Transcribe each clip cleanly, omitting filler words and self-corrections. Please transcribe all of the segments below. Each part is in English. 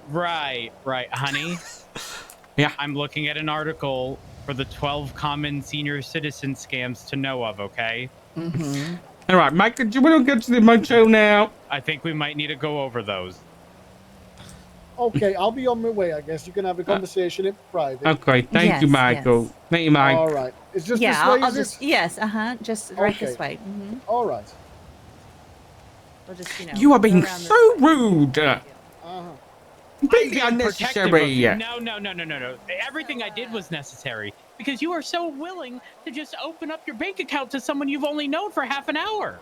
Right, honey. Yeah. I'm looking at an article for the 12 common senior citizen scams to know of, okay? Mm-hmm. All right, Mike, do you want to get to the motel now? I think we might need to go over those. Okay, I'll be on my way. I guess you can have a conversation in private. Okay, thank you, Yes, Michael. yes. Thank you, Mike. All right. It's just Yeah, this way, I'll is just it? yes, just right Okay. this way. Mm-hmm. All right. We'll just You are go being around this so way. rude. Uh-huh. Completely I'm being protective of unnecessary. you. No. Everything I did was necessary because you are so willing to just open up your bank account to someone you've only known for half an hour.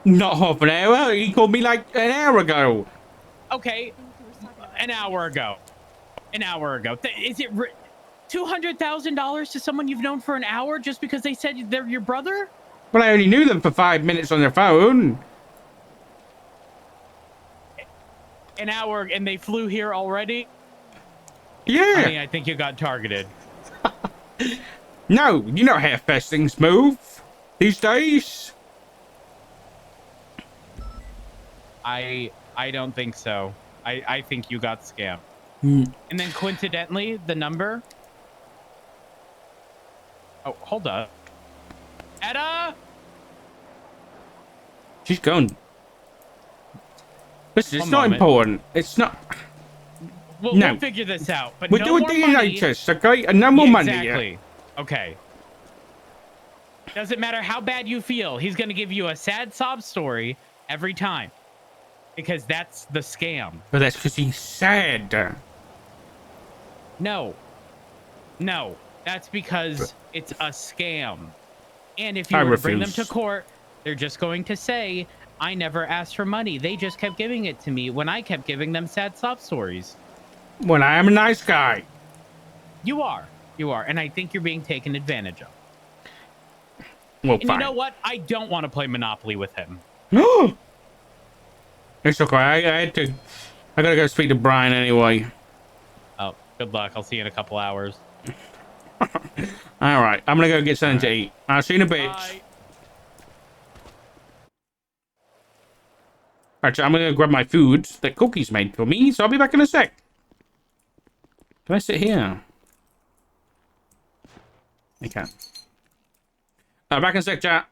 Not half an hour. He called me like an hour ago. Okay, an hour ago. Is it $200,000 to someone you've known for an hour just because they said they're your brother? Well, I only knew them for 5 minutes on the phone. An hour, and they flew here already? Yeah. Honey, I think you got targeted. No, you know how fast things move these days. I don't think so. I think you got scammed. Mm. And then coincidentally, the number. Oh, hold up. Etta! She's gone. Listen, it's One not moment. important. It's not. We'll figure this out. But We'll no do a more DNA money. test, okay? And no more money. Exactly. Okay. Doesn't matter how bad you feel. He's going to give you a sad sob story every time. Because that's the scam. But that's because he's sad. No. That's because it's a scam. And if you were to bring them to court, they're just going to say, I never asked for money. They just kept giving it to me when I kept giving them sad sob stories. Well, I am a nice guy. You are. And I think you're being taken advantage of. Well, and fine. you know what? I don't want to play Monopoly with him. It's okay. I gotta go speak to Brian anyway. Oh, good luck. I'll see you in a couple hours. All right. I'm gonna go get something to eat. I'll see you in a bit. Bye. Alright, so I'm gonna grab my food that Cookie's made for me, so I'll be back in a sec. Can I sit here? I can. Back in a sec, chat.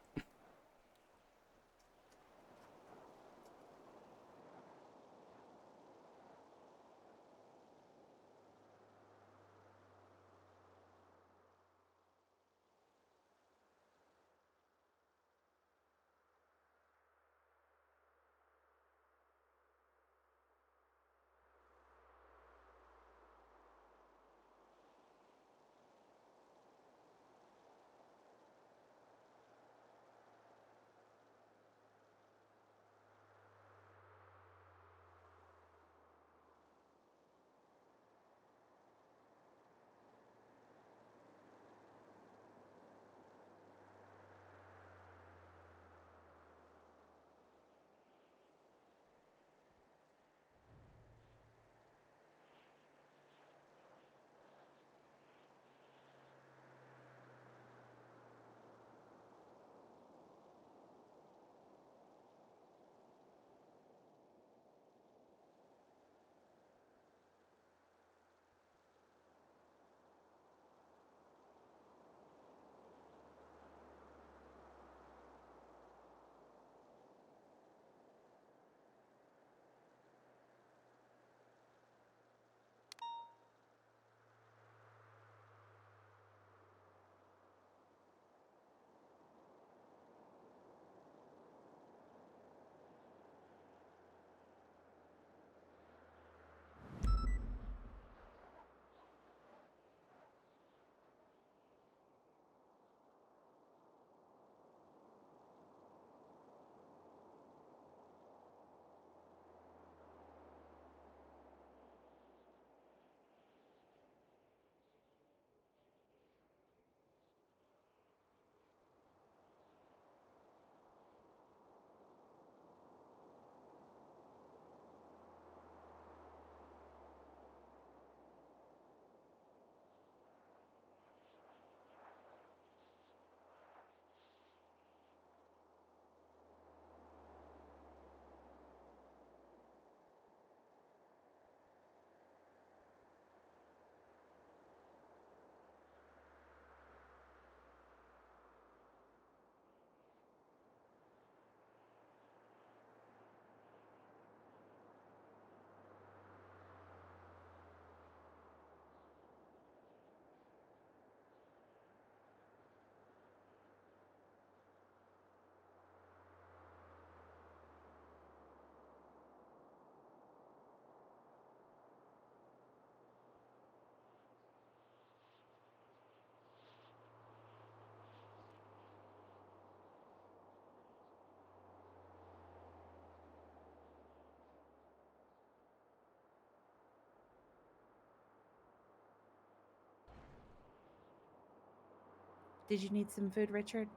Did you need some food, Richard?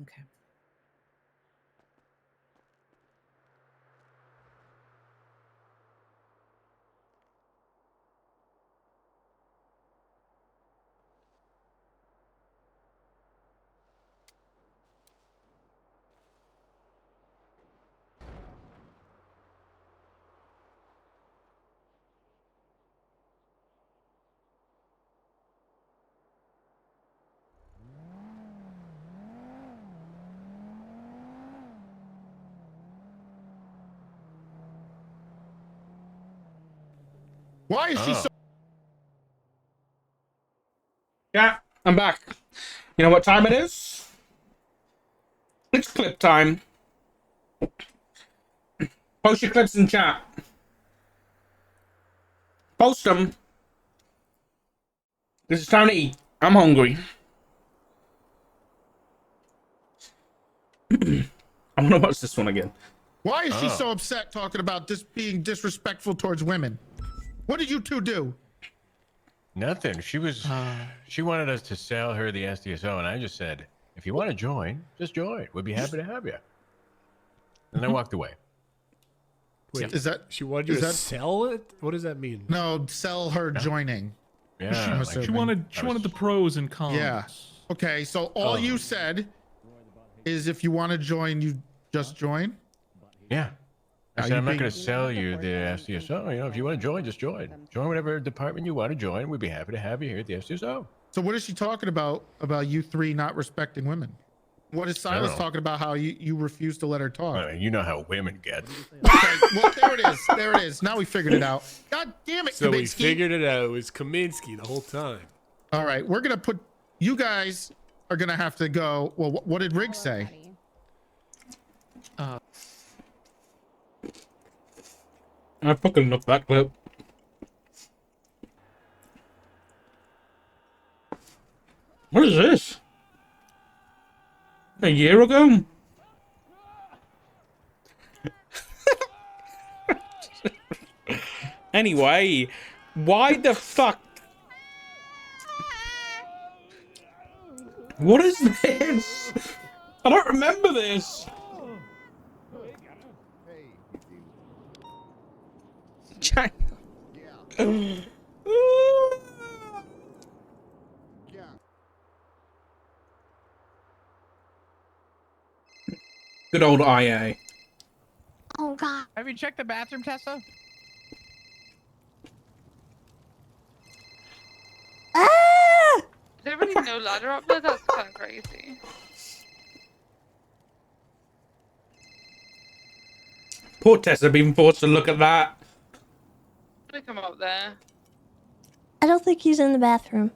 Okay. Why is she so? Yeah, I'm back. You know what time it is? It's clip time. Post your clips in chat. Post them. This is time to eat. I'm hungry. I want to watch this one again. Why is she so upset talking about this being disrespectful towards women? What did you two do? Nothing. She wanted us to sell her the SDSO, and I just said, if you want to join, just join. We'd be happy to have you. And I walked away. Wait, is that she wanted you to sell it? What does that mean? no? Sell her joining. Yeah. She wanted the pros and cons. Yeah. Okay. So all you said is if you want to join, you just join. Yeah. I Are said, you I'm not being- going to sell you the SDSO. You know, if you want to join, just join. Join whatever department you want to join. We'd be happy to have you here at the SDSO. So what is she talking about you three not respecting women? What is Silas talking about? How you refuse to let her talk? I mean, you know how women get. Okay, well, there it is. There it is. Now we figured it out. God damn it, So we Kaminsky. figured it out. It was Kaminsky the whole time. All right, we're gonna put. You guys are gonna have to go. Well, what did Riggs say? I fucking love that clip. What is this? A year ago? Anyway, why the fuck? What is this? I don't remember this. Jack. Good old IA. Oh God. Have you checked the bathroom, Tessa? Ah! There really no ladder up there? That's kind of crazy. Poor Tessa being forced to look at that. Gonna come up there. I don't think he's in the bathroom.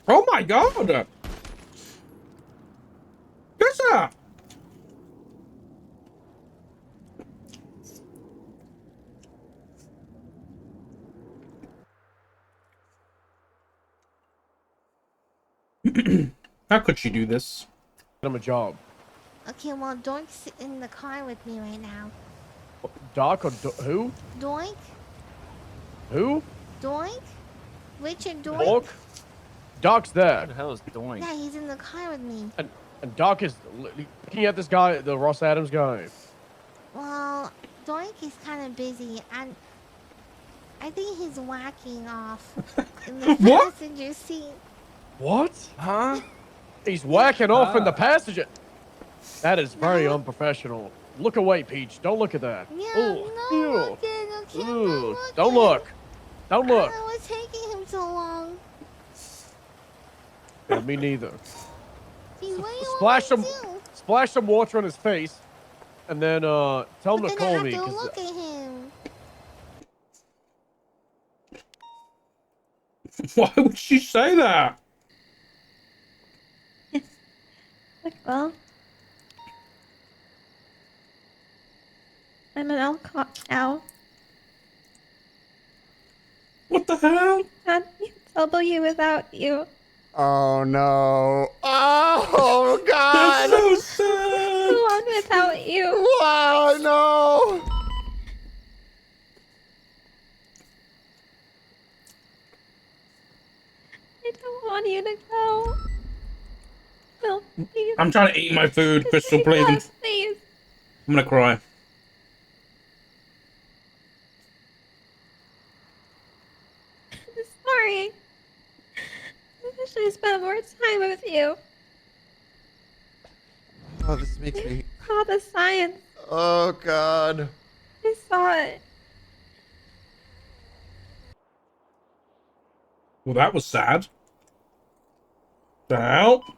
Oh my god! Tessa! How could she do this? Get him a job. Okay, well, Doink's in the car with me right now. Doc or who? Doink? Who? Doink? Richard Doink? Doc? Doc's there. What the hell is Doink? Yeah, he's in the car with me. And Doc is looking at this guy, the Ross Adams guy. Well, Doink is kind of busy, and I think he's whacking off in the What? passenger seat. What? Huh? He's whacking off in the passenger. That is very unprofessional. Look away, Peach. Don't look at that. Yeah, Ooh, no, ew. okay, okay, I'm Ooh, not don't looking. look. Don't look. I don't know what's taking him so long. Yeah, me neither. Gee, what do you Splash want some, me to do? splash some water on his face, and then tell him But to then I call have me. to 'Cause look at him. Why would she say that? Well, I'm an alcoholic now. What the hell? Can't trouble you without you. Oh no! Oh God! That's so sad. Go on without you. Wow, no! I don't want you to go. No, please. I'm trying to eat my food, Crystal, please. Please. I'm gonna cry. I'm sorry. I wish I spent more time with you. Oh, this makes me... Saw the science. Oh, God. I saw it. Well, that was sad. The hell?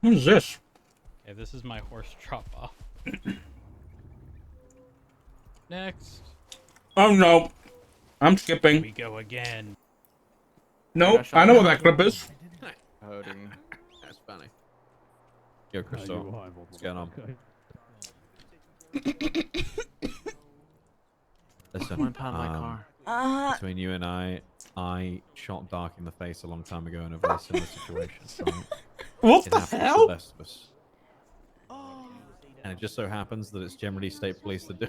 What is this? Okay, this is my horse drop-off. Next. Oh, no. I'm skipping. We go again. Nope, I know what that clip is. Howdy. That's funny. Yo, Crystal. What's going on? Listen, my car. between you and I shot Dark in the face a long time ago in a very similar situation. Right? What It the happens hell? to the best of us. And it just so happens that it's generally state police that do.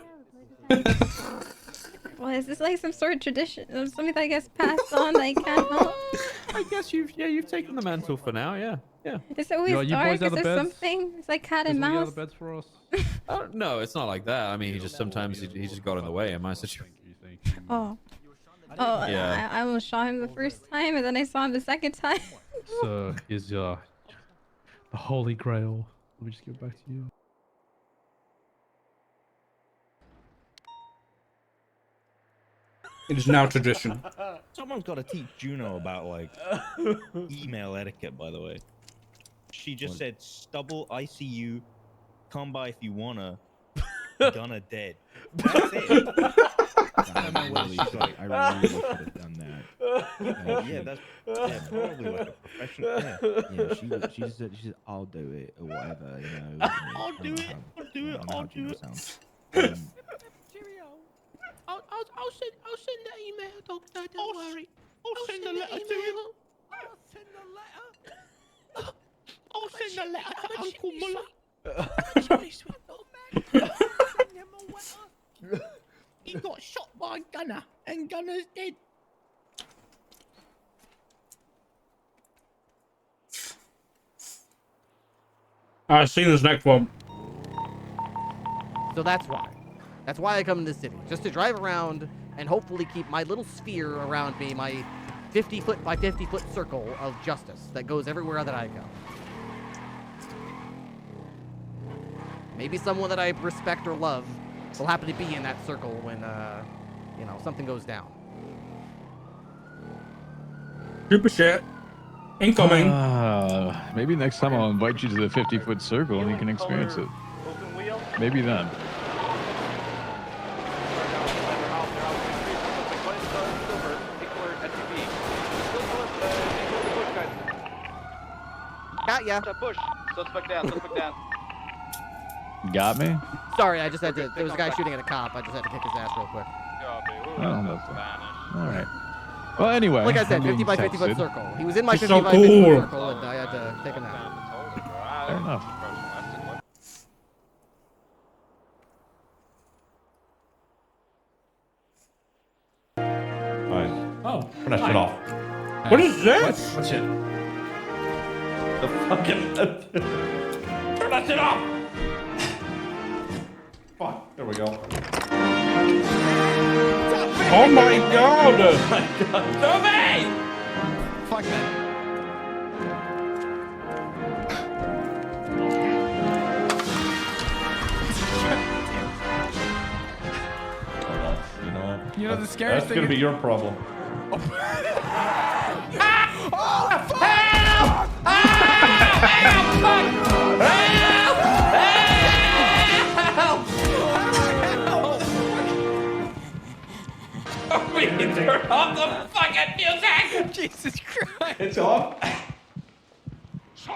Well, is this like some sort of tradition or something that gets passed on that I can't help? I guess you've taken the mantle for now, yeah. It's always you boys dark. out Is of there beds? something? It's like cat and Is we out mouse. of beds for us? No, it's not like that. I mean, he just sometimes he just got in the way in my situation. Oh. Oh, Yeah. I almost shot him the first time, and then I saw him the second time. So is the Holy Grail. Let me just get back to you. It is now tradition. Someone's got to teach Juno about like email etiquette. By the way, she just said stubble ICU, come by if you wanna, gonna dead. That's it. I really should have done that. Yeah, that's probably like a professional. Yeah, she said I'll do it or whatever. You know, I'll do it. I'll do it. I'll send that email, Doctor. Don't worry. I'll send a letter to him. I'll send a letter. I'll send a letter to Uncle Muller. Sweet little man. Send him a letter. He got shot by a gunner, and Gunner's dead. I've seen this next one. So that's why. That's why I come to the city. Just to drive around and hopefully keep my little sphere around me, my 50-foot by 50-foot circle of justice that goes everywhere that I go. Maybe someone that I respect or love will happen to be in that circle when, you know, something goes down. Super shit. Incoming. Maybe next time I'll invite you to the 50-foot circle and you can experience it. Maybe then. Got ya. Push. Suspect down. Suspect down. Got me? Sorry, I just had to. There was a guy shooting at a cop. I just had to kick his ass real quick. Oh, that's all right. Well, anyway. Like I said, I'm 50 by being 50 foot texted. circle. He was in my He's 50 so by 50 foot cool. circle, and I had to take him out. Fair enough. Oh, turn that shit off. What is this? What shit? The fucking. Turn that shit off! Fuck, there we go. Oh my god! Oh my god. Toby! Fuck that. You know what? You know, the scariest That's thing gonna be is- your problem. We can turn off the fucking music! Jesus Christ! It's off.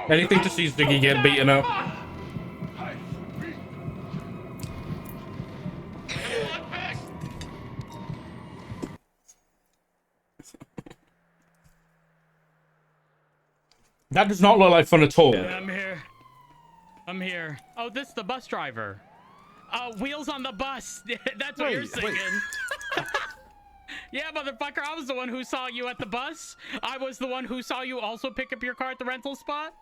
Anything to see Ziggy get beaten up. That does not look like fun at all. Yeah, I'm here. I'm here. Oh, this is the bus driver. Wheels on the bus. That's what you're singing. Yeah, motherfucker. I was the one who saw you at the bus. I was the one who saw you also pick up your car at the rental spot.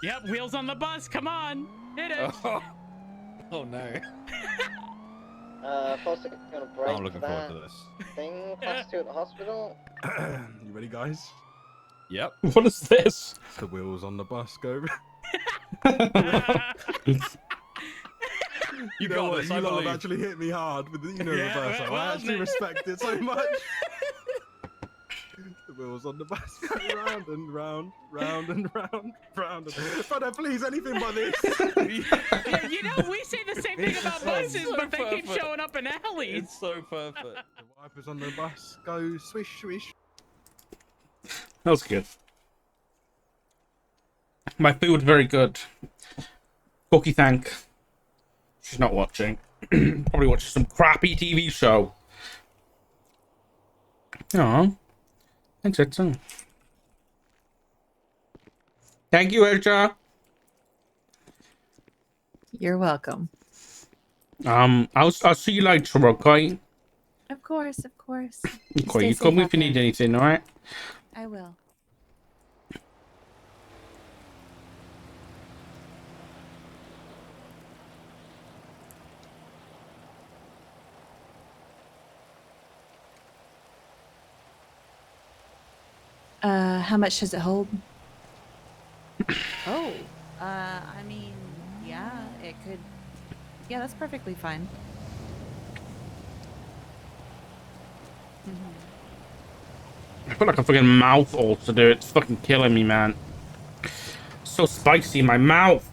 Yep, wheels on the bus. Come on. Hit it. Oh no. Foster, gonna break I'm looking forward to this. thing, class 2 at the hospital. You ready, guys? Yep. What is this? The wheels on the bus go. You know got what? this, You I lot have believe. actually hit me hard with the, Yeah, reverse. well, I actually mate. respect it so much. The wheels on the bus go round and round, round and round, round. Father, please, anything but this. Yeah, you know, we say the same thing about buses, but they keep perfect. showing up in alleys. It's so perfect. The wipers on the bus go swish, swish. That was good. My food very good. Cookie thank. She's not watching. Probably watching some crappy TV show. Oh, thanks, Edson. Thank you, Edja. You're welcome. I'll see you later, okay? Of course, of course. Okay, you call me if you need anything, all right? I will. How much does it hold? Oh, I mean, yeah, it could. Yeah, that's perfectly fine. I feel like a fucking mouth ulcer, dude. It's fucking killing me, man. So spicy in my mouth.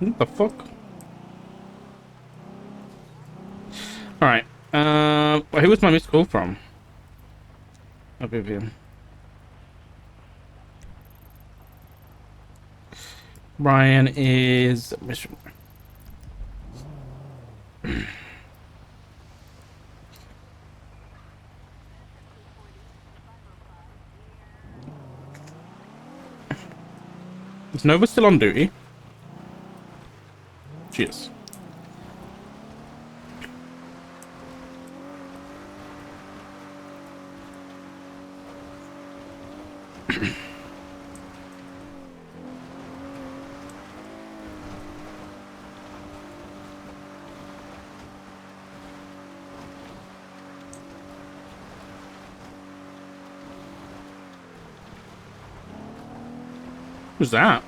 What the fuck? Alright. Who was my missed call from? Oh, Vivian. Brian is mission. Is Nova still on duty? She is. Who's that?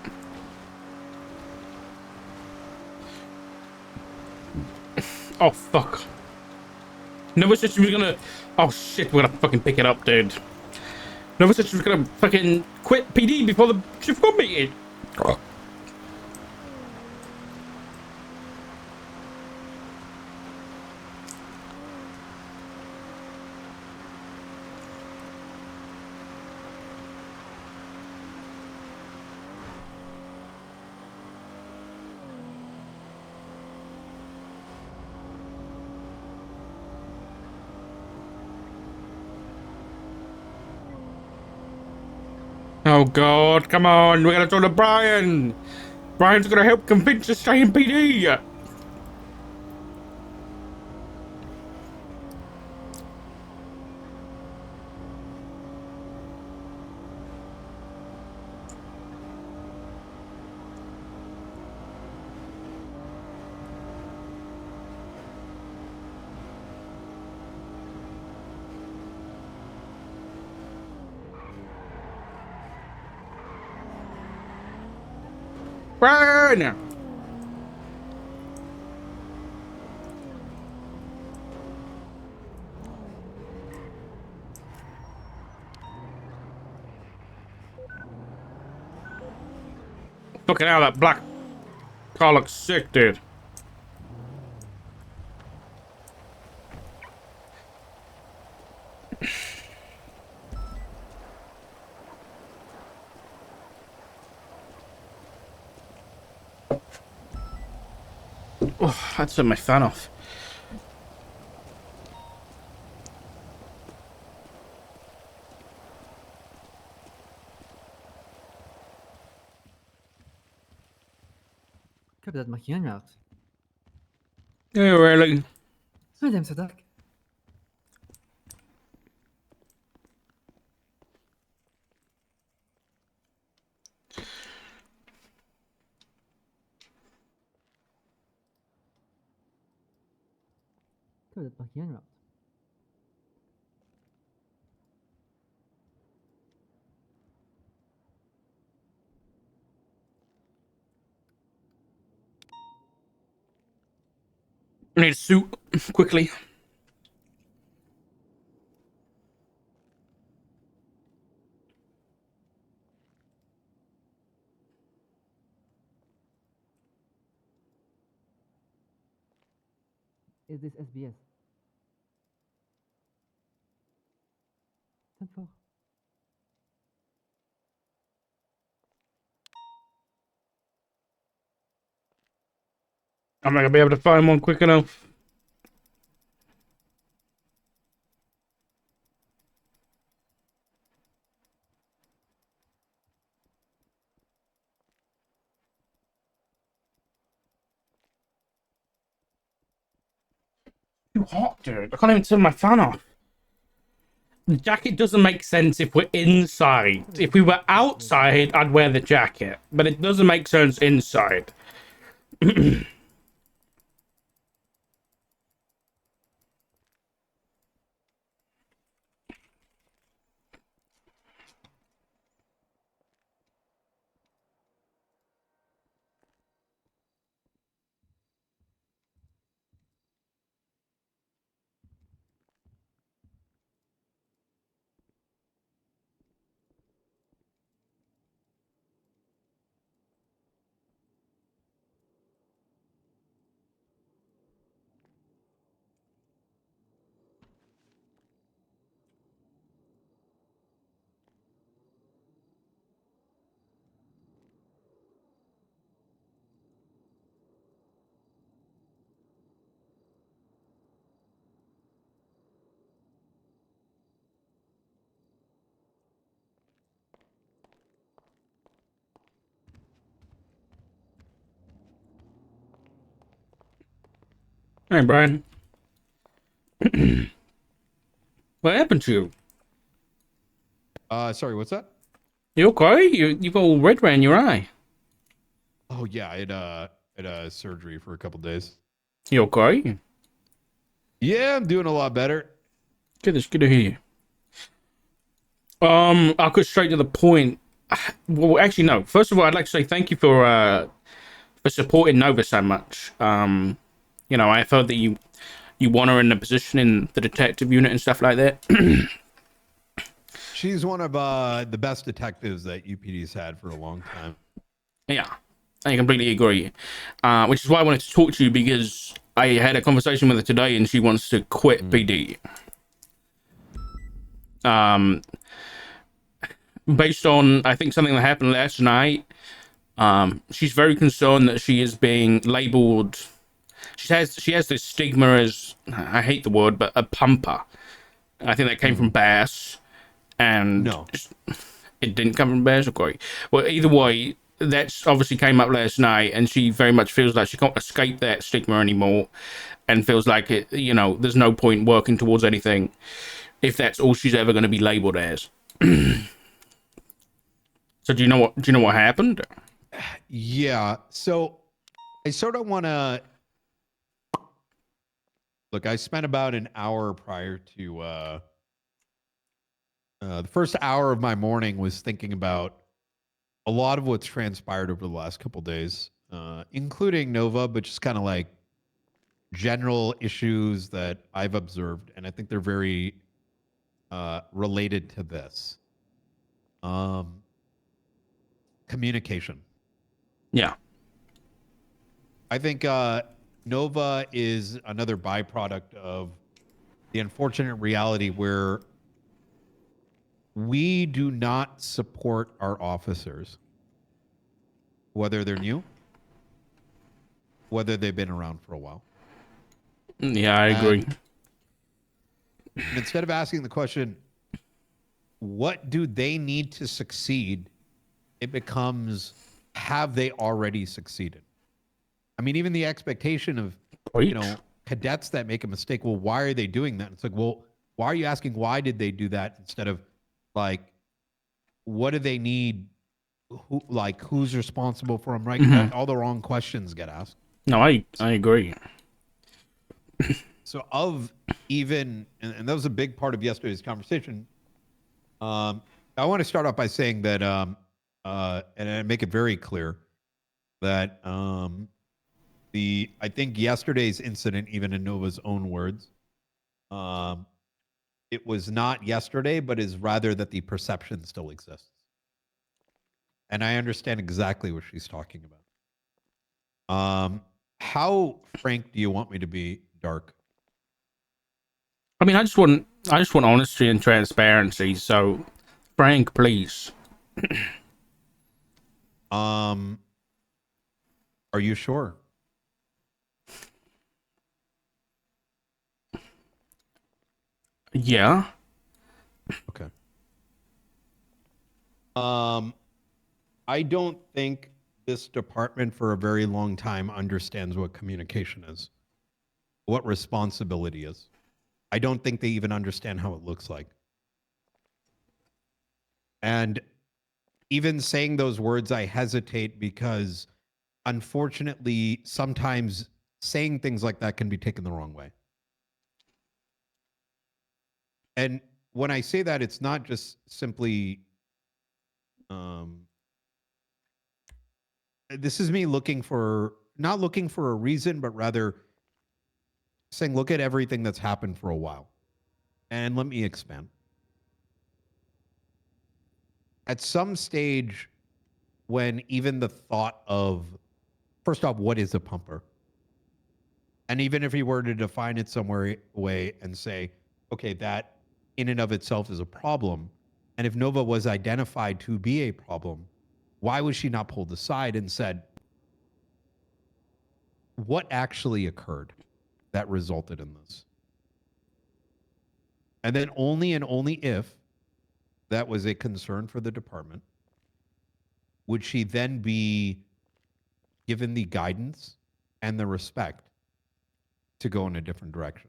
Oh, fuck. Nova said she was gonna... Oh, shit, we're gonna fucking pick it up, dude. Nova said she was gonna fucking quit PD before the shift got meeting. Oh god, come on, we gotta talk to Brian. Brian's gonna help convince us to stay in PD. Brian! Fucking hell, that black car looks sick, dude. Oh, I turned my fan off. كبدت ماكينات. Yeah, really. مادام صدق. كبدت ماكينات. I need a suit quickly. Is this SBS? 10-4. I'm not gonna be able to find one quick enough. Too hot, dude. I can't even turn my fan off. The jacket doesn't make sense if we're inside. If we were outside, I'd wear the jacket. But it doesn't make sense inside. Hey, Brian. What happened to you? Sorry, what's that? You okay? You got all red around your eye. Oh yeah, I had surgery for a couple days. You okay? Yeah, I'm doing a lot better. Good to hear you. I'll go straight to the point. Well, actually, no. First of all, I'd like to say thank you for supporting Nova so much. You know, I've heard that you want her in a position in the detective unit and stuff like that. She's one of the best detectives that UPD's had for a long time. Yeah, I completely agree. Which is why I wanted to talk to you, because I had a conversation with her today and she wants to quit PD. Based on, I think, something that happened last night, she's very concerned that she is being labeled. She has this stigma as, I hate the word, but a pumper. I think that came from Bass, and no, it didn't come from Bass. Okay, well, either way, that's obviously came up last night, and she very much feels like she can't escape that stigma anymore, and feels like it. You know, there's no point working towards anything if that's all she's ever going to be labeled as. So do you know what happened? Yeah. So I sort of want to look. I spent about an hour prior to the first hour of my morning was thinking about a lot of what's transpired over the last couple days, including Nova, but just kind of like general issues that I've observed, and I think they're very related to this. Communication. Yeah. I think Nova is another byproduct of the unfortunate reality where we do not support our officers, whether they're new whether they've been around for a while. Yeah, I agree. And instead of asking the question, what do they need to succeed? It becomes, have they already succeeded? I mean, even the expectation of, cadets that make a mistake, well, why are they doing that? It's like, well, why are you asking why did they do that instead of like, what do they need? Who's responsible for them, right? Mhm. All the wrong questions get asked. No, I agree. So and that was a big part of yesterday's conversation. I want to start off by saying that, and I make it very clear that I think yesterday's incident, even in Nova's own words, it was not yesterday, but is rather that the perception still exists. And I understand exactly what she's talking about. How frank do you want me to be, Dark? I mean, I just want honesty and transparency. So, Frank, please. Are you sure? Yeah. Okay. I don't think this department for a very long time understands what communication is, what responsibility is. I don't think they even understand how it looks like. And even saying those words, I hesitate because unfortunately, sometimes saying things like that can be taken the wrong way. And when I say that, it's not just simply, this is me not looking for a reason, but rather saying, look at everything that's happened for a while. And let me expand. At some stage, when even the thought of, first off, what is a pumper? And even if you were to define it somewhere way and say, okay, that in and of itself is a problem. And if Nova was identified to be a problem, why was she not pulled aside and said, what actually occurred that resulted in this? And then only and only if that was a concern for the department, would she then be given the guidance and the respect to go in a different direction.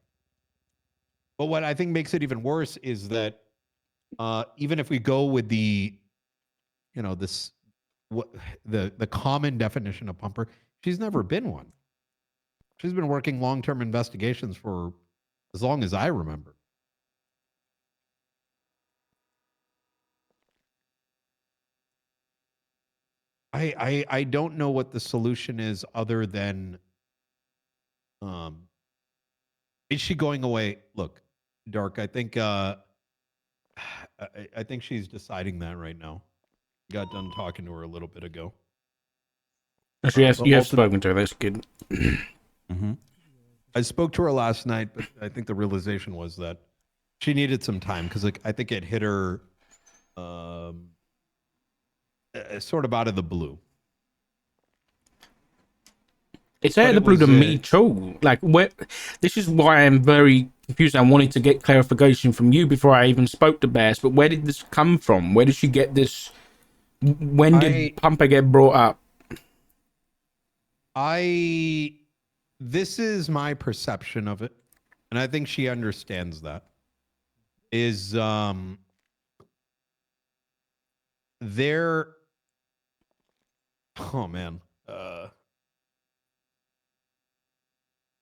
But what I think makes it even worse is that even if we go with the common definition of pumper, she's never been one. She's been working long-term investigations for as long as I remember. I don't know what the solution is other than is she going away? Look, Dark, I think I think she's deciding that right now. Got done talking to her a little bit ago. Yes, you have spoken to her. That's good. Mm-hmm. I spoke to her last night, but I think the realization was that she needed some time because I think it hit her sort of out of the blue. It's out of the blue to me too. Like, this is why I'm very confused. I wanted to get clarification from you before I even spoke to Bass. But where did this come from? Where did she get this? When did Pumper get brought up? This is my perception of it, and I think she understands that. Is there? Oh man.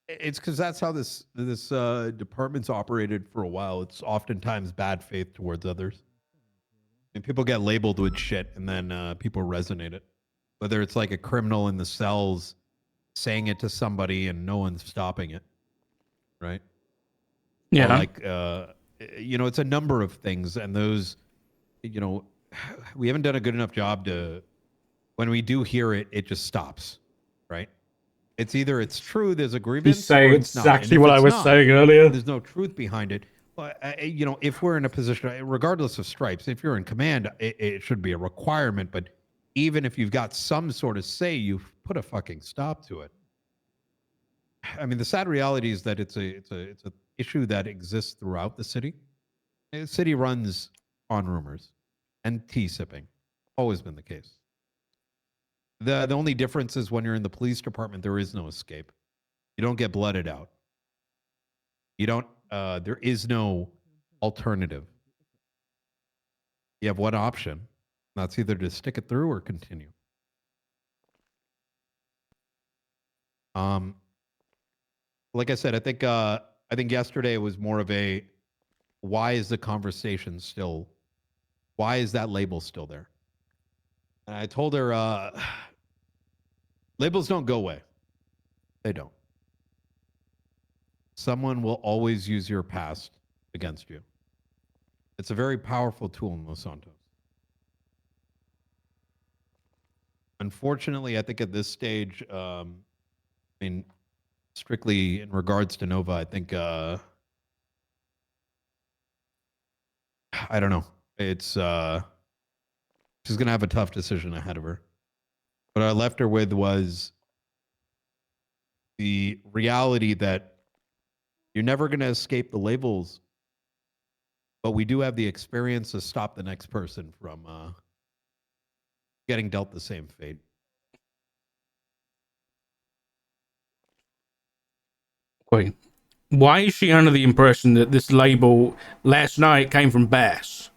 It's because that's how this department's operated for a while. It's oftentimes bad faith towards others. And people get labeled with shit, and then people resonate it. Whether it's like a criminal in the cells saying it to somebody and no one's stopping it, right? Yeah. Or like, it's a number of things, and those, we haven't done a good enough job to, when we do hear it, it just stops, right? It's either it's true, there's a grievance, He's saying or it's not. exactly what I was saying earlier. There's no truth behind it. But if we're in a position, regardless of stripes, if you're in command, it should be a requirement. But even if you've got some sort of say, you put a fucking stop to it. I mean, the sad reality is that it's a issue that exists throughout the city. The city runs on rumors and tea sipping. Always been the case. The only difference is when you're in the police department, there is no escape. You don't get blooded out. You don't. There is no alternative. You have one option. That's either to stick it through or continue. Like I said, I think yesterday was more of a why is the conversation still, why is that label still there? And I told her labels don't go away. They don't. Someone will always use your past against you. It's a very powerful tool in Los Santos. Unfortunately, I think at this stage, I mean, strictly in regards to Nova, I think I don't know. It's she's gonna have a tough decision ahead of her. What I left her with was the reality that you're never gonna escape the labels, but we do have the experience to stop the next person from getting dealt the same fate. Wait, why is she under the impression that this label last night came from Bass?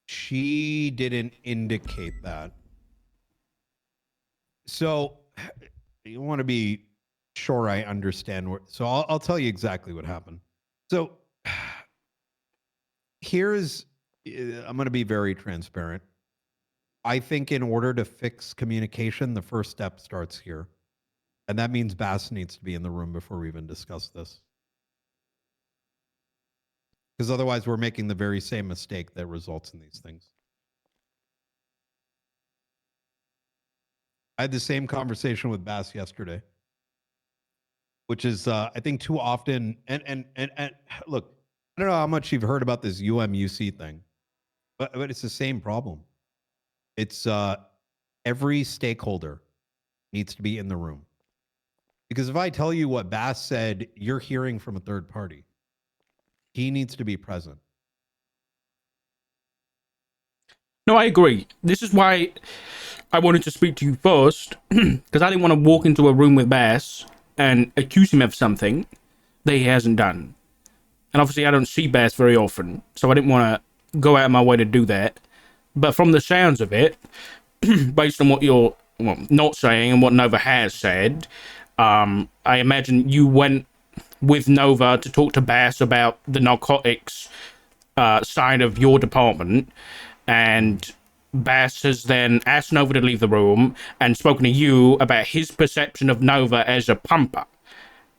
She didn't indicate that. So you want to be sure I understand what. So I'll tell you exactly what happened. So here's, I'm going to be very transparent. I think in order to fix communication, the first step starts here. And that means Bass needs to be in the room before we even discuss this. Because otherwise we're making the very same mistake that results in these things. I had the same conversation with Bass yesterday, which is, I think, too often. And look, I don't know how much you've heard about this UMUC thing, but it's the same problem. It's every stakeholder needs to be in the room. Because if I tell you what Bass said, you're hearing from a third party. He needs to be present. No, I agree. This is why I wanted to speak to you first, because I didn't want to walk into a room with Bass and accuse him of something that he hasn't done. And obviously I don't see Bass very often, so I didn't want to go out of my way to do that. But from the sounds of it, based on what you're not saying and what Nova has said, I imagine you went with Nova to talk to Bass about the narcotics side of your department, and Bass has then asked Nova to leave the room and spoken to you about his perception of Nova as a pumper.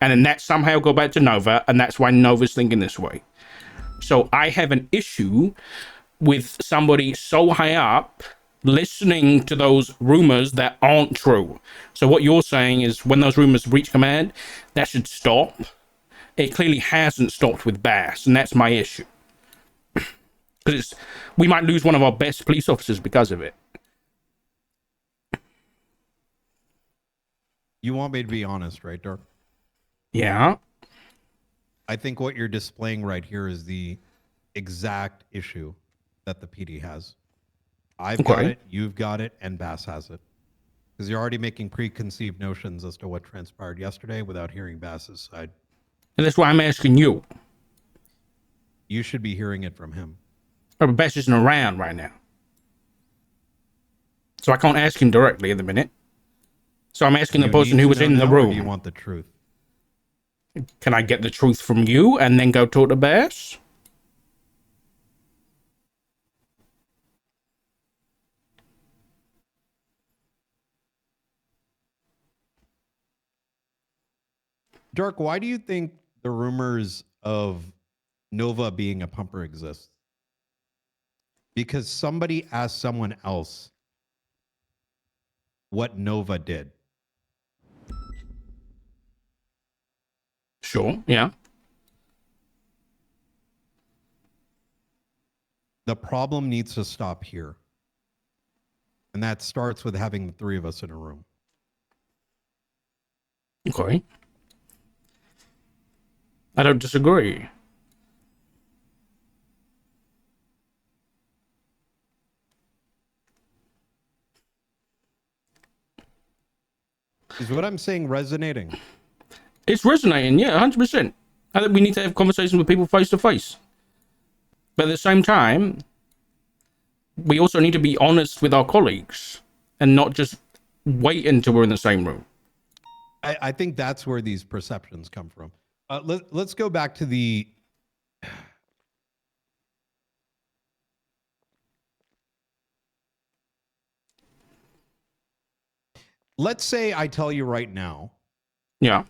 And then that somehow go back to Nova, and that's why Nova's thinking this way. So I have an issue with somebody so high up listening to those rumors that aren't true. So what you're saying is when those rumors reach command, that should stop. It clearly hasn't stopped with Bass, and that's my issue. Because we might lose one of our best police officers because of it. You want me to be honest, right, Dirk? Yeah. I think what you're displaying right here is the exact issue that the PD has. I've got it, you've got it, and Bass has it. Because you're already making preconceived notions as to what transpired yesterday without hearing Bass's side. And that's why I'm asking you. You should be hearing it from him. Oh, but Bass isn't around right now. So I can't ask him directly at the minute. So I'm asking the person who was in the room. Or do you want the truth? Can I get the truth from you and then go talk to Bass? Dirk, why do you think the rumors of Nova being a pumper exist? Because somebody asked someone else what Nova did. Sure, yeah. The problem needs to stop here. And that starts with having the three of us in a room. Okay. I don't disagree. Is what I'm saying resonating? It's resonating, yeah, 100%. I think we need to have conversations with people face to face. But at the same time, we also need to be honest with our colleagues and not just wait until we're in the same room. I think that's where these perceptions come from. Let's go back to the... Let's say I tell you right now. Yeah.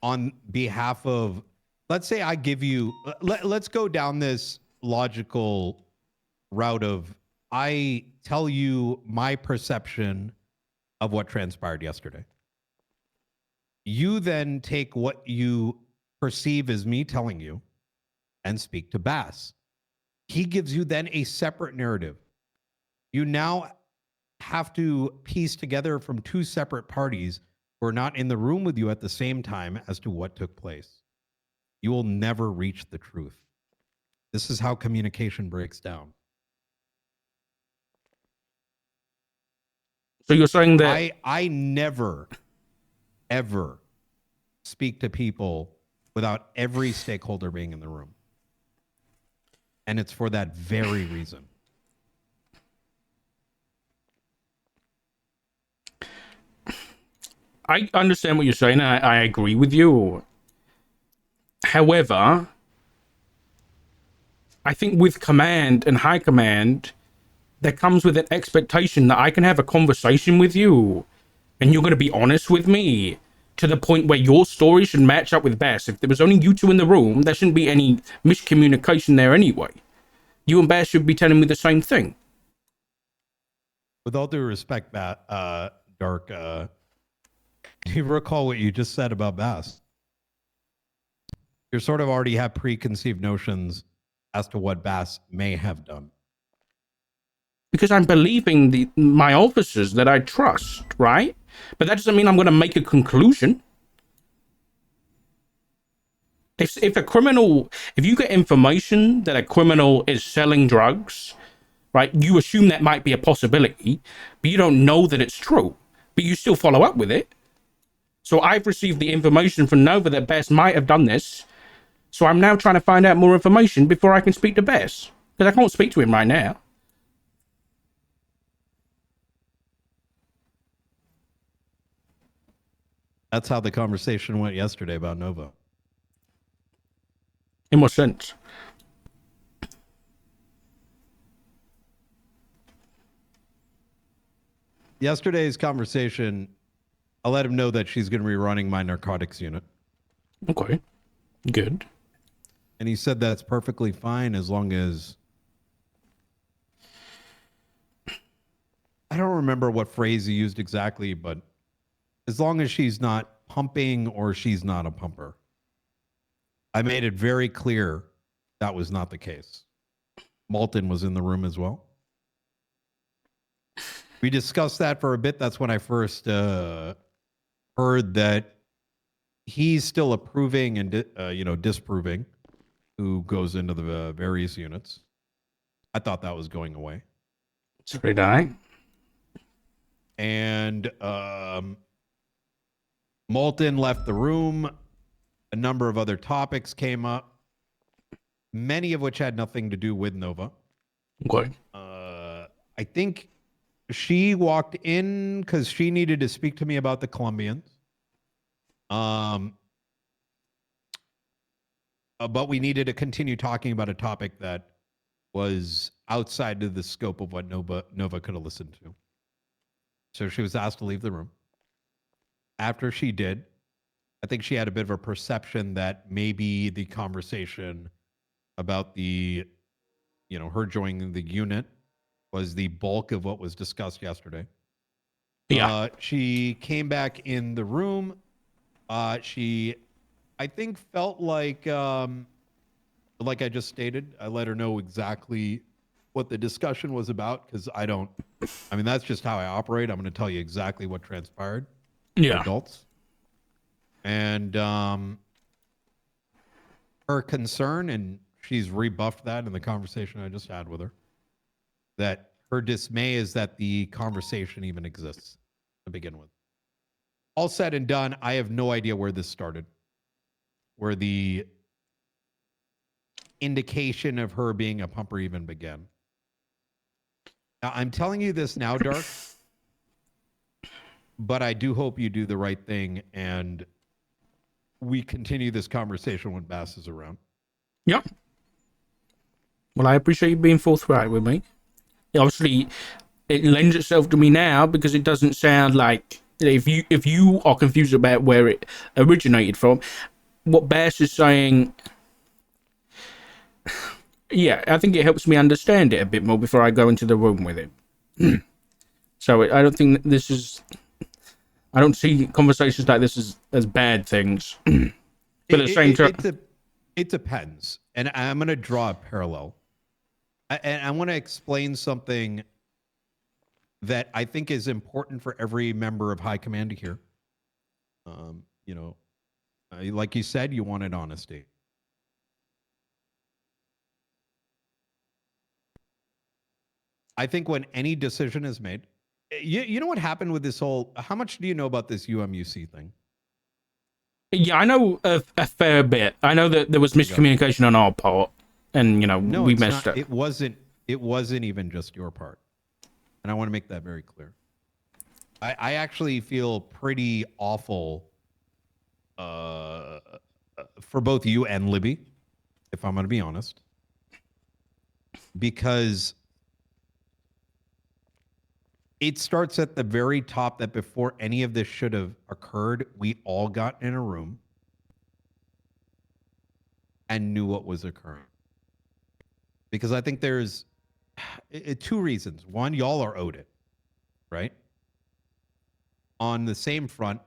On behalf of... Let's say I give you... Let's go down this logical route of... I tell you my perception of what transpired yesterday. You then take what you perceive as me telling you and speak to Bass. He gives you then a separate narrative. You now have to piece together from two separate parties who are not in the room with you at the same time as to what took place. You will never reach the truth. This is how communication breaks down. So you're saying that I never, ever speak to people without every stakeholder being in the room. And it's for that very reason. I understand what you're saying. I agree with you. However, I think with command and high command, there comes with an expectation that I can have a conversation with you and you're going to be honest with me to the point where your story should match up with Bass. If there was only you two in the room, there shouldn't be any miscommunication there anyway. You and Bass should be telling me the same thing. With all due respect, Dark, do you recall what you just said about Bass? You sort of already have preconceived notions as to what Bass may have done. Because I'm believing my officers that I trust, right? But that doesn't mean I'm going to make a conclusion. If you get information that a criminal is selling drugs, right, you assume that might be a possibility, but you don't know that it's true, but you still follow up with it. So I've received the information from Nova that Bass might have done this. So I'm now trying to find out more information before I can speak to Bass, because I can't speak to him right now. That's how the conversation went yesterday about Nova. In what sense? Yesterday's conversation, I let him know that she's going to be running my narcotics unit. Okay. Good. And he said that's perfectly fine as long as... I don't remember what phrase he used exactly, but as long as she's not pumping or she's not a pumper. I made it very clear that was not the case. Malton was in the room as well. We discussed that for a bit. That's when I first heard that he's still approving and disproving who goes into the various units. I thought that was going away. So did I. And Malton left the room. A number of other topics came up, many of which had nothing to do with Nova. Okay. I think she walked in because she needed to speak to me about the Colombians. But we needed to continue talking about a topic that was outside of the scope of what Nova could have listened to. So she was asked to leave the room. After she did, I think she had a bit of a perception that maybe the conversation about the, her joining the unit was the bulk of what was discussed yesterday. Yeah. She came back in the room. She, I think, felt like I just stated, I let her know exactly what the discussion was about because I don't I mean, that's just how I operate. I'm going to tell you exactly what transpired. Yeah. Adults. And her concern, and she's rebuffed that in the conversation I just had with her, that her dismay is that the conversation even exists to begin with. All said and done, I have no idea where this started, where the indication of her being a pumper even began. Now, I'm telling you this now, Dark, but I do hope you do the right thing and we continue this conversation when Bass is around. Yeah. Well, I appreciate you being forthright with me. Obviously, it lends itself to me now because it doesn't sound like if you are confused about where it originated from, what Bass is saying. Yeah, I think it helps me understand it a bit more before I go into the room with it. So I don't think this is. I don't see conversations like this as bad things. But at the same time, it depends, and I'm going to draw a parallel. And I want to explain something that I think is important for every member of High Command to hear. You know, like you said, you wanted honesty. I think when any decision is made, you know what happened with this whole, how much do you know about this UMUC thing? Yeah, I know a fair bit. I know that there was miscommunication on our part, and you know we messed up. It wasn't even just your part, and I want to make that very clear. I actually feel pretty awful for both you and Libby, if I'm going to be honest, because it starts at the very top that before any of this should have occurred, we all got in a room and knew what was occurring. Because I think there's two reasons. One, y'all are owed it, right? On the same front,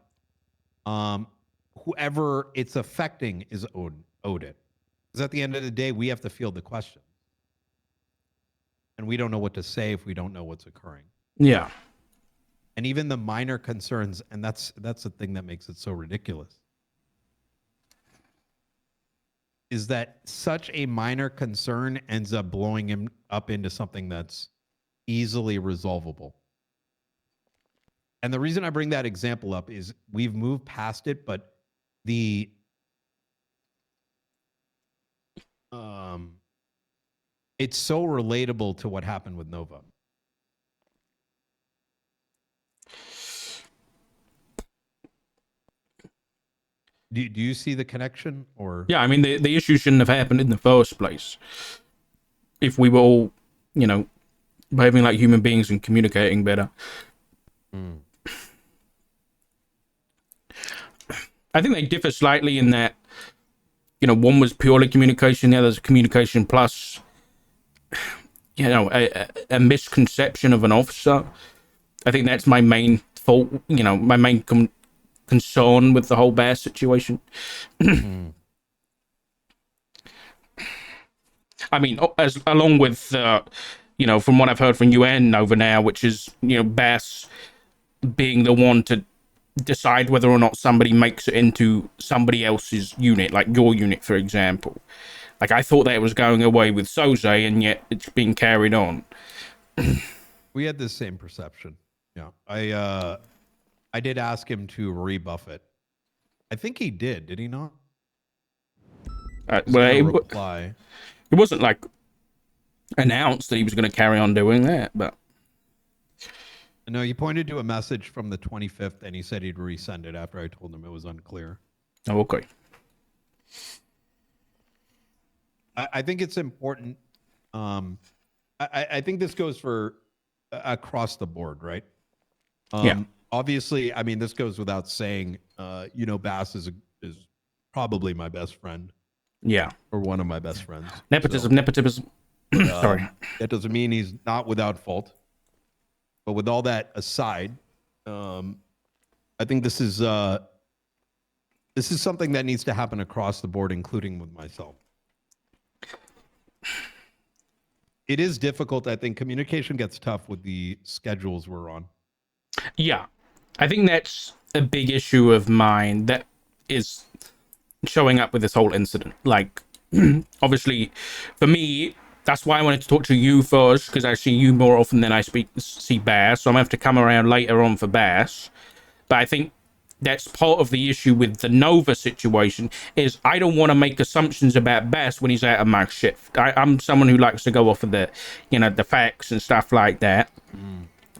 whoever it's affecting is owed it. Because at the end of the day, we have to field the question. And we don't know what to say if we don't know what's occurring. Yeah. And even the minor concerns, and that's the thing that makes it so ridiculous, is that such a minor concern ends up blowing him up into something that's easily resolvable. And the reason I bring that example up is we've moved past it, but it's so relatable to what happened with Nova. Do you see the connection? Or yeah, I mean the issue shouldn't have happened in the first place. If we were all, you know, behaving like human beings and communicating better. I think they differ slightly in that, you know, one was purely communication, the other's communication plus, you know, a misconception of an officer. I think that's my main fault, you know, my main concern with the whole Bass situation. I mean, along with, you know, from what I've heard from UN over now, which is, you know, Bass being the one to decide whether or not somebody makes it into somebody else's unit, like your unit, for example. Like, I thought that it was going away with Soze, and yet it's being carried on. We had the same perception. Yeah. I did ask him to rebuff it. I think he did he not? Well, it wasn't like announced that he was going to carry on doing that, but no, he pointed to a message from the 25th, and he said he'd resend it after I told him it was unclear. Oh, okay. I think it's important. I think this goes for across the board, right? Yeah. Obviously, I mean, this goes without saying. You know, Bass is probably my best friend. Yeah. Or one of my best friends. Nepotism. Sorry. That doesn't mean he's not without fault. But with all that aside, I think this is something that needs to happen across the board, including with myself. it is difficult. I think communication gets tough with the schedules we're on. Yeah, I think that's a big issue of mine that is showing up with this whole incident. Like, obviously, for me, that's why I wanted to talk to you first, because I see you more often than I see Bass. So I'm gonna have to come around later on for Bass. But I think that's part of the issue with the Nova situation is I don't want to make assumptions about Bass when he's out of my shift. I'm someone who likes to go off of the, the facts and stuff like that.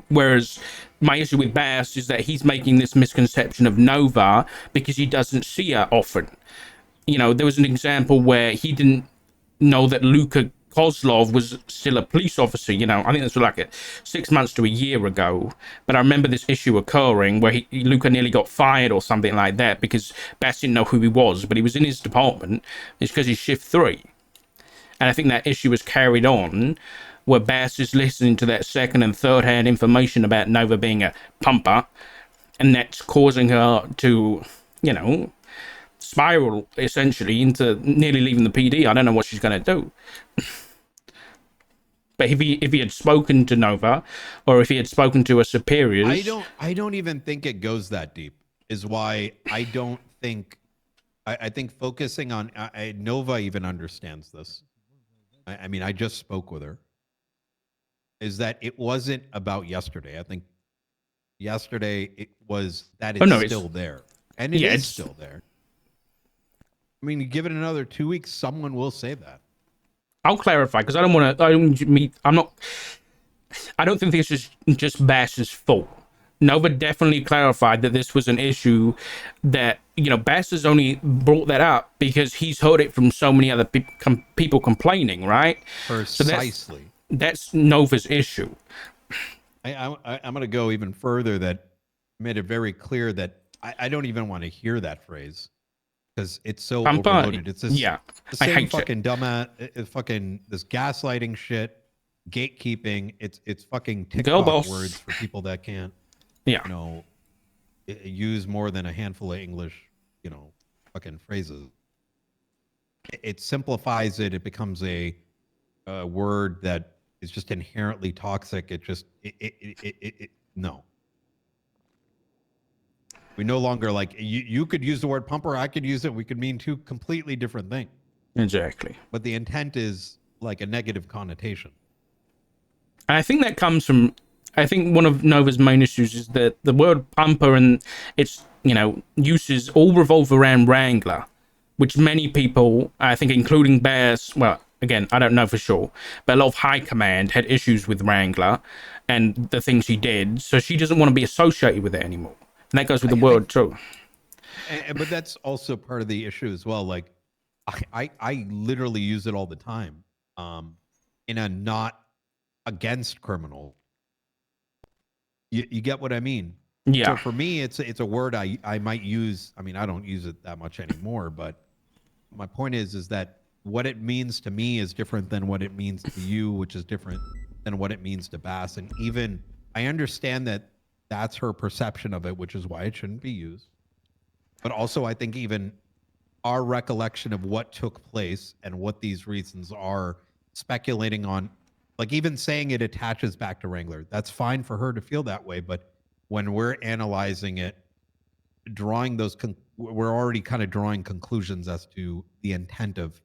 Whereas my issue with Bass is that he's making this misconception of Nova because he doesn't see her often. There was an example where he didn't know that Luka Kozlov was still a police officer. I think this was like 6 months to a year ago. But I remember this issue occurring where Luka nearly got fired or something like that because Bass didn't know who he was, but he was in his department. It's because he's shift 3. And I think that issue was carried on where Bass is listening to that second and third hand information about Nova being a pumper, and that's causing her to, spiral essentially into nearly leaving the PD. I don't know what she's going to do. But if he had spoken to Nova, or if he had spoken to her superiors, I don't even think it goes that deep. Is why I don't think. I think focusing on Nova even understands this. I mean, I just spoke with her. Is that it wasn't about yesterday. I think yesterday it was that it's still there. And it is still there. I mean, you give it another 2 weeks, someone will say that. I'll clarify because I don't think this is just Bass's fault. Nova definitely clarified that this was an issue that, Bass has only brought that up because he's heard it from so many other people complaining, right? Precisely. So that's Nova's issue. I'm going to go even further that made it very clear that I don't even want to hear that phrase because it's so overloaded. It's the same fucking dumbass, fucking this gaslighting shit, gatekeeping. It's fucking TikTok words for people that can't, use more than a handful of English, fucking phrases. It simplifies it. It becomes a word that is just inherently toxic. No. We no longer you could use the word pumper, I could use it. We could mean two completely different things. Exactly. But the intent is like a negative connotation. And I think that comes from, I think one of Nova's main issues is that the word pumper and its, uses all revolve around Wrangler, which many people, I think including Bass, well, again, I don't know for sure, but a lot of high command had issues with Wrangler and the things he did, so she doesn't want to be associated with it anymore. And that goes with the word too. But that's also part of the issue as well. Like, I literally use it all the time, in a not against criminal. You get what I mean? Yeah. So for me, it's a word I might use. I mean, I don't use it that much anymore. But my point is that what it means to me is different than what it means to you, which is different than what it means to Bass. And even I understand that that's her perception of it, which is why it shouldn't be used. But also, I think even our recollection of what took place and what these reasons are, speculating on, like even saying it attaches back to Wrangler, that's fine for her to feel that way. But when we're analyzing it, we're already kind of drawing conclusions as to the intent of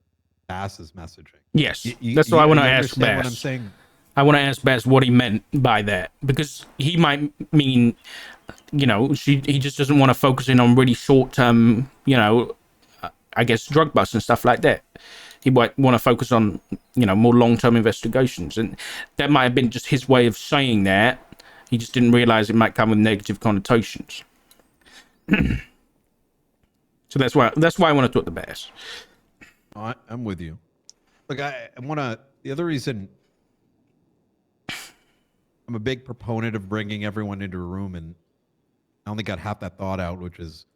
Bass's messesing. Yes, that's why I want to ask Bass. What I'm saying? I want to ask Bass what he meant by that, because he might mean, he just doesn't want to focus in on really short-term, I guess drug busts and stuff like that. He might want to focus on, more long-term investigations, and that might have been just his way of saying that. He just didn't realize it might come with negative connotations. So that's why I want to talk to Bass. I'm with you. Look, the other reason I'm a big proponent of bringing everyone into a room, and I only got half that thought out, which is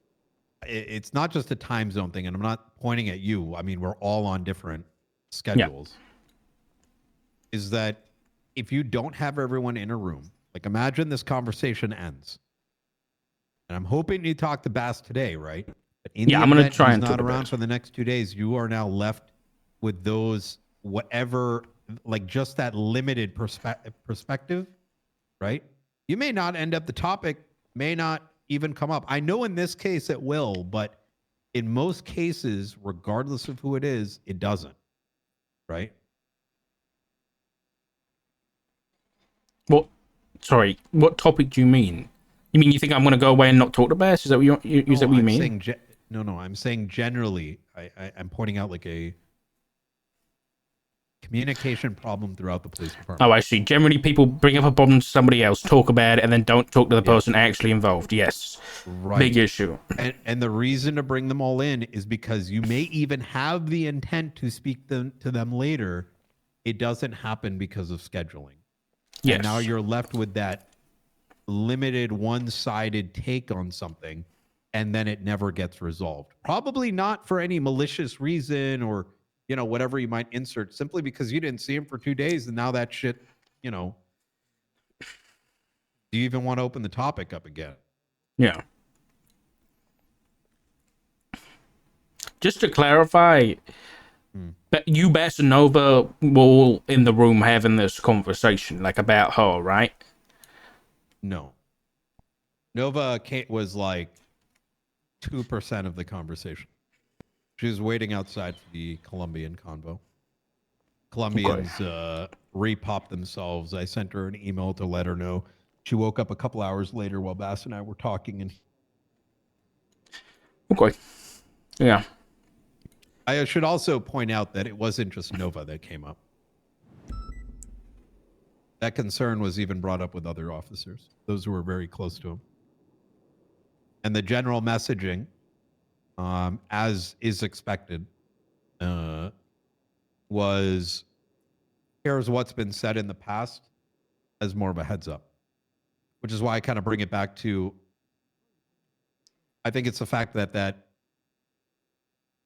it's not just a time zone thing, and I'm not pointing at you. I mean, we're all on different schedules. Yeah. Is that if you don't have everyone in a room, like imagine this conversation ends, and I'm hoping you talk to Bass today, right? But I'm going to try and not around for the next 2 days. You are now left with those whatever like just that limited perspective, right? You may not end up, the topic may not even come up. I know in this case it will, but in most cases, regardless of who it is, it doesn't, right? What? Sorry, what topic do you mean? You mean you think I'm going to go away and not talk to Bass? Is that what is that what you mean? I'm saying generally. I'm pointing out like a communication problem throughout the police department. Oh, I see. Generally, people bring up a problem to somebody else, talk about it, and then don't talk to the person actually involved. Yes. Right. Big issue. And the reason to bring them all in is because you may even have the intent to speak to them later. It doesn't happen because of scheduling. Yes. And now you're left with that limited one-sided take on something, and then it never gets resolved. Probably not for any malicious reason or, whatever you might insert, simply because you didn't see him for 2 days, and now that shit, do you even want to open the topic up again? Yeah. Just to clarify, but you, Bass, and Nova were all in the room having this conversation, like about her, right? No. Nova was like 2% of the conversation. She was waiting outside for the Colombian convo. Colombians re-popped themselves. I sent her an email to let her know. She woke up a couple hours later while Bass and I were talking. And okay. Yeah. I should also point out that it wasn't just Nova that came up. That concern was even brought up with other officers, those who were very close to him. And the general messaging, as is expected, was here's what's been said in the past as more of a heads up, which is why I kind of bring it back to, I think it's the fact that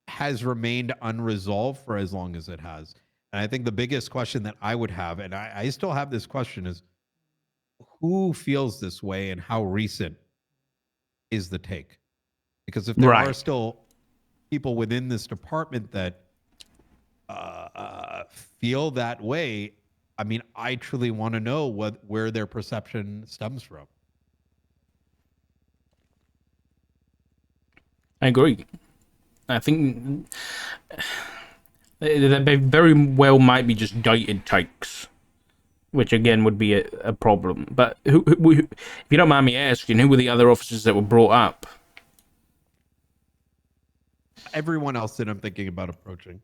has remained unresolved for as long as it has. And I think the biggest question that I would have, and I still have this question, is who feels this way and how recent is the take? Because if there are still people within this department that feel that way, I mean, I truly want to know where their perception stems from. I agree. I think they very well might be just dated takes, which again would be a problem. But who, if you don't mind me asking, who were the other officers that were brought up? Everyone else that I'm thinking about approaching.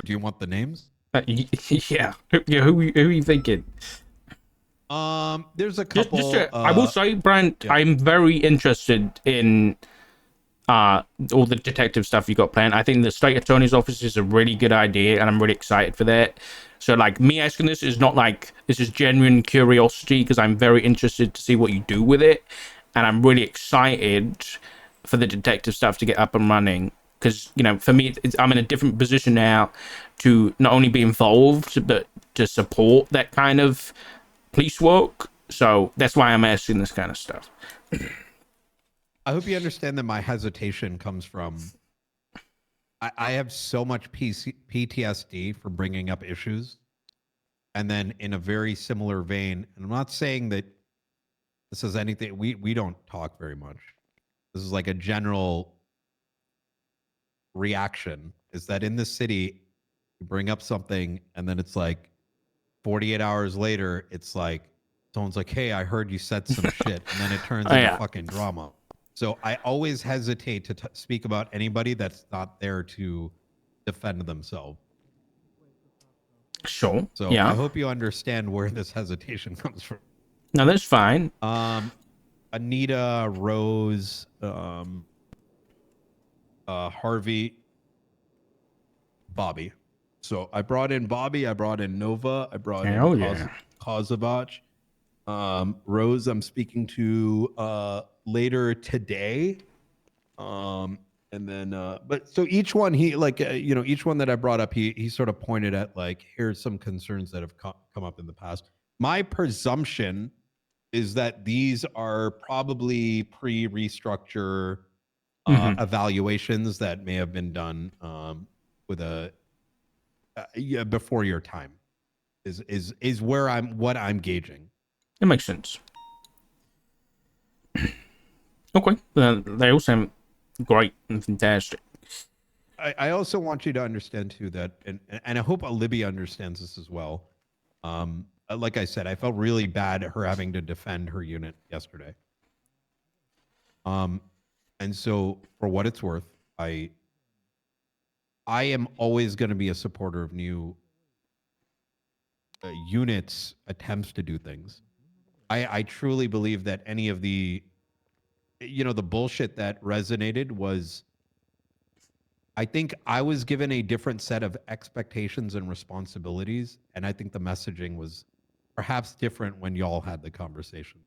Do you want the names? Yeah. Who are you thinking? There's a couple. I will say, Brent, yeah. I'm very interested in all the detective stuff you got planned. I think the state attorney's office is a really good idea, and I'm really excited for that. So, like, me asking this is not like, this is genuine curiosity, because I'm very interested to see what you do with it, and I'm really excited for the detective stuff to get up and running. Because, for me, I'm in a different position now to not only be involved, but to support that kind of police work. So that's why I'm asking this kind of stuff. I hope you understand that my hesitation comes from, I have so much PTSD for bringing up issues. And then in a very similar vein, and I'm not saying that this is anything, we don't talk very much. This is like a general reaction, is that in the city, you bring up something and then it's like 48 hours later, it's like someone's like, hey, I heard you said some shit, and then it turns into fucking drama. So I always hesitate to speak about anybody that's not there to defend themselves. Sure. So yeah. I hope you understand where this hesitation comes from. No, that's fine. Anita, Rose, Harvey, Bobby. So I brought in Bobby, I brought in Nova, I brought in Kozovac. Rose, I'm speaking to later today. And then, but so each one, each one that I brought up, he sort of pointed at like, here's some concerns that have come up in the past. My presumption is that these are probably pre-restructure evaluations that may have been done with before your time is where what I'm gauging. It makes sense. Okay, they all sound great and fantastic. I also want you to understand too that, and I hope Libby understands this as well. Like I said, I felt really bad at her having to defend her unit yesterday. And so for what it's worth, I am always going to be a supporter of new units' attempts to do things. I truly believe that any of the bullshit that resonated was, I think I was given a different set of expectations and responsibilities, and I think the messaging was perhaps different when y'all had the conversation.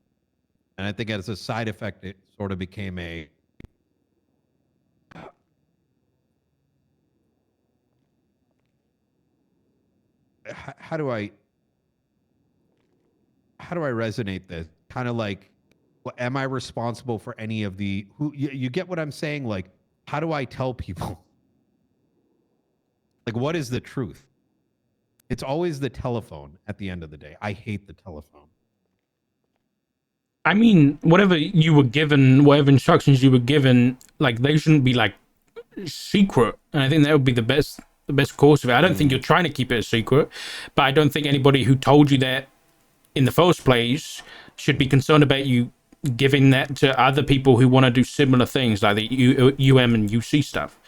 And I think as a side effect, it sort of became a how do I resonate this? Kind of like, well, am I responsible for any of the you get what I'm saying? Like, how do I tell people? Like, what is the truth? It's always the telephone at the end of the day. I hate the telephone. I mean, whatever you were given, whatever instructions you were given, like, they shouldn't be like secret. And I think that would be the best course of it. I don't think you're trying to keep it a secret, but I don't think anybody who told you that in the first place should be concerned about you giving that to other people who want to do similar things, like the UM and UC stuff.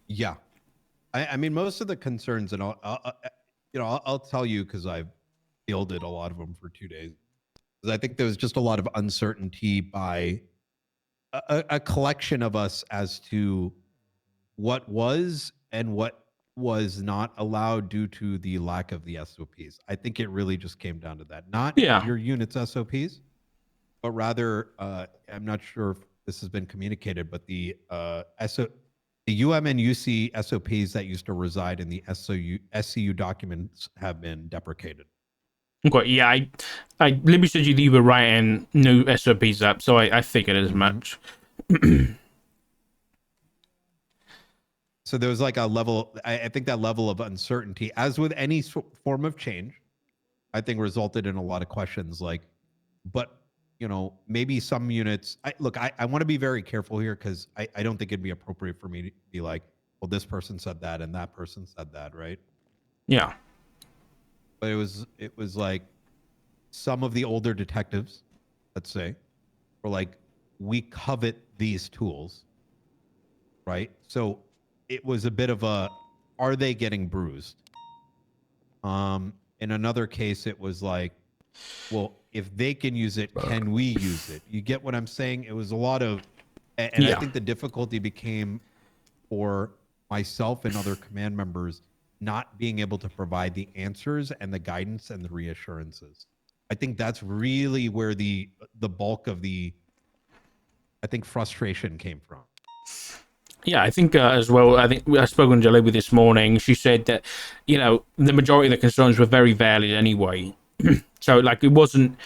Yeah, I mean, most of the concerns, and I'll tell you because I've fielded a lot of them for 2 days. Because I think there was just a lot of uncertainty by a collection of us as to what was and what was not allowed due to the lack of the SOPs. I think it really just came down to that. Not your unit's SOPs, but rather, I'm not sure if this has been communicated, but the UM and UC SOPs that used to reside in the SCU documents have been deprecated. Okay, yeah, Libby said you were writing new SOPs up, so I figured as much. So there was like a level, I think that level of uncertainty, as with any form of change, I think resulted in a lot of questions like, but, maybe some units, I want to be very careful here because I don't think it'd be appropriate for me to be like, well, this person said that and that person said that, right? Yeah. But it was like some of the older detectives, let's say, were like, we covet these tools, right? So it was a bit of a, are they getting bruised? In another case, it was like, well, if they can use it, can we use it? You get what I'm saying? It was a lot of, and I think the difficulty became for myself and other command members not being able to provide the answers and the guidance and the reassurances. I think that's really where the bulk of the, I think, frustration came from. Yeah, I think as well, I think I spoke to Libby this morning. She said that, the majority of the concerns were very valid anyway. So, like, it wasn't,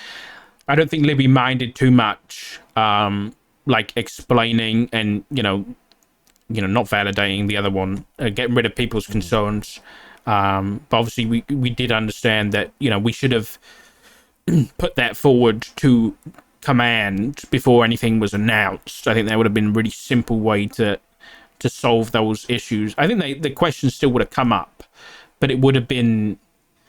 I don't think Libby minded too much, like, explaining and, not validating the other one, getting rid of people's concerns. But obviously, we did understand that, we should have put that forward to command before anything was announced. I think that would have been a really simple way to solve those issues. I think the question still would have come up, but it would have been